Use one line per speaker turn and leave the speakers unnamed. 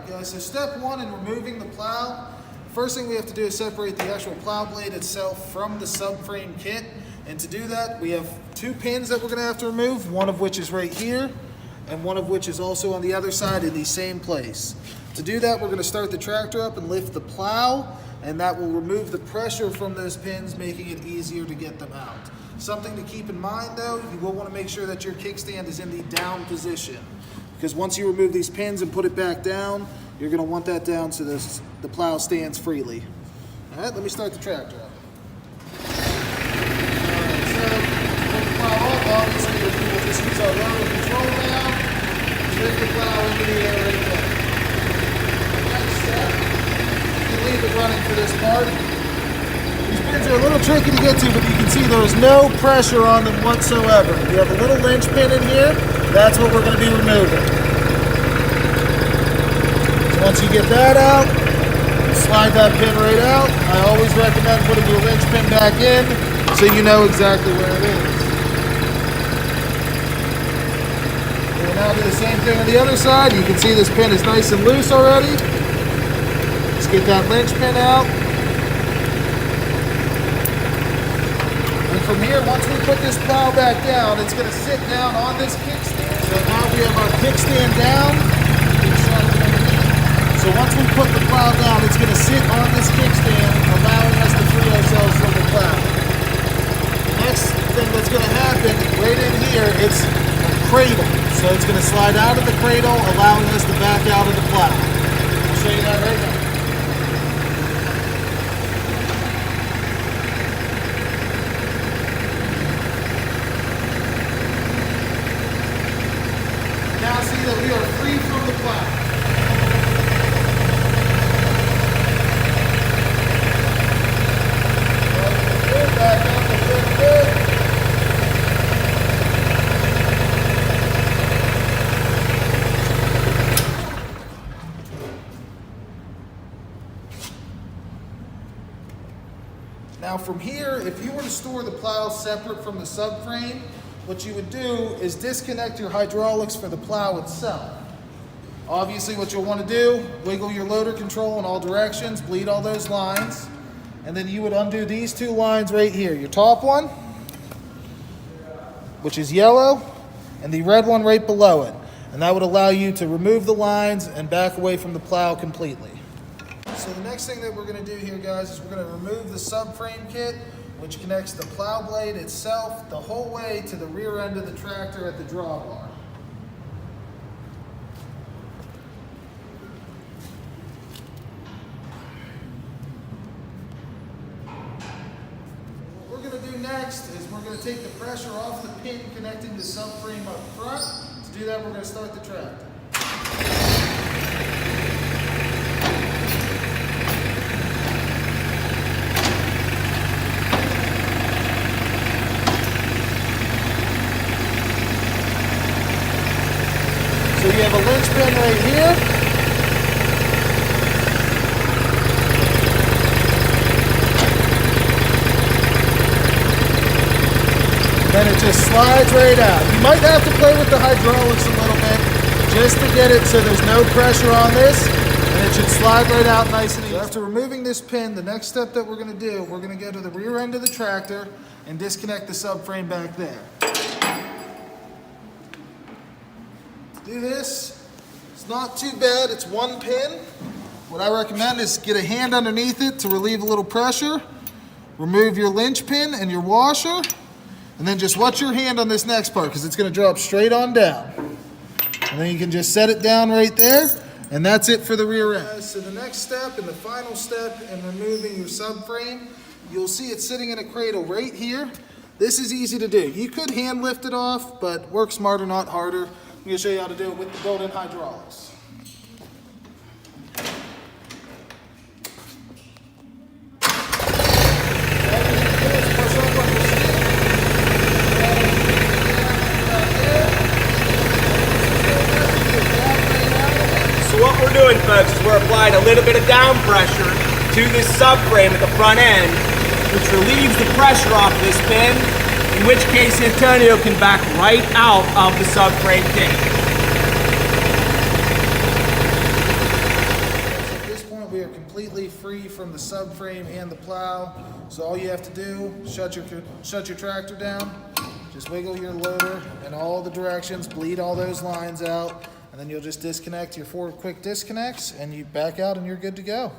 Alright guys, so step one in removing the plow, first thing we have to do is separate the actual plow blade itself from the subframe kit. And to do that, we have two pins that we're going to have to remove, one of which is right here, and one of which is also on the other side in the same place. To do that, we're going to start the tractor up and lift the plow, and that will remove the pressure from those pins, making it easier to get them out. Something to keep in mind though, you will want to make sure that your kickstand is in the down position, because once you remove these pins and put it back down, you're going to want that down so the plow stands freely. Alright, let me start the tractor up. Alright, so put the plow up, obviously we'll just use our rotor control now, lift the plow into the air right there. Next step, you can leave it running for this part. These pins are a little tricky to get to, but you can see there is no pressure on them whatsoever. We have a little linch pin in here. That's what we're going to be removing. So once you get that out, slide that pin right out. I always recommend putting your linch pin back in so you know exactly where it is. We'll now do the same thing on the other side. You can see this pin is nice and loose already. Let's get that linch pin out. From here, once we put this plow back down, it's going to sit down on this kickstand. So now we have our kickstand down. So once we put the plow down, it's going to sit on this kickstand, allowing us to free ourselves from the plow. The next thing that's going to happen, right in here, it's a cradle. So it's going to slide out of the cradle, allowing us to back out of the plow. I'll show you that right now. Now see that we are free from the plow. Back up a little bit. Now from here, if you were to store the plow separate from the subframe, what you would do is disconnect your hydraulics for the plow itself. Obviously what you'll want to do, wiggle your loader control in all directions, bleed all those lines, and then you would undo these two lines right here. Your top one, which is yellow, and the red one right below it. And that would allow you to remove the lines and back away from the plow completely. So the next thing that we're going to do here, guys, is we're going to remove the subframe kit, which connects the plow blade itself the whole way to the rear end of the tractor at the drawbar. What we're going to do next is we're going to take the pressure off the pin connecting the subframe up front. To do that, we're going to start the tractor. So you have a linch pin right here. Then it just slides right out. You might have to play with the hydraulics a little bit just to get it so there's no pressure on this, and it should slide right out nice and easy. So after removing this pin, the next step that we're going to do, we're going to go to the rear end of the tractor and disconnect the subframe back there. Do this. It's not too bad. It's one pin. What I recommend is get a hand underneath it to relieve a little pressure. Remove your linch pin and your washer, and then just watch your hand on this next part because it's going to drop straight on down. And then you can just set it down right there, and that's it for the rear end. So the next step and the final step in removing your subframe, you'll see it sitting in a cradle right here. This is easy to do. You could hand lift it off, but work smarter, not harder. I'm going to show you how to do it with the built-in hydraulics.
So what we're doing, folks, is we're applying a little bit of down pressure to this subframe at the front end, which relieves the pressure off this pin, in which case Antonio can back right out of the subframe kit.
completely free from the subframe and the plow. So all you have to do, shut your tractor down, just wiggle your loader in all the directions, bleed all those lines out, and then you'll just disconnect your 4 quick disconnects and you back out and you're good to go.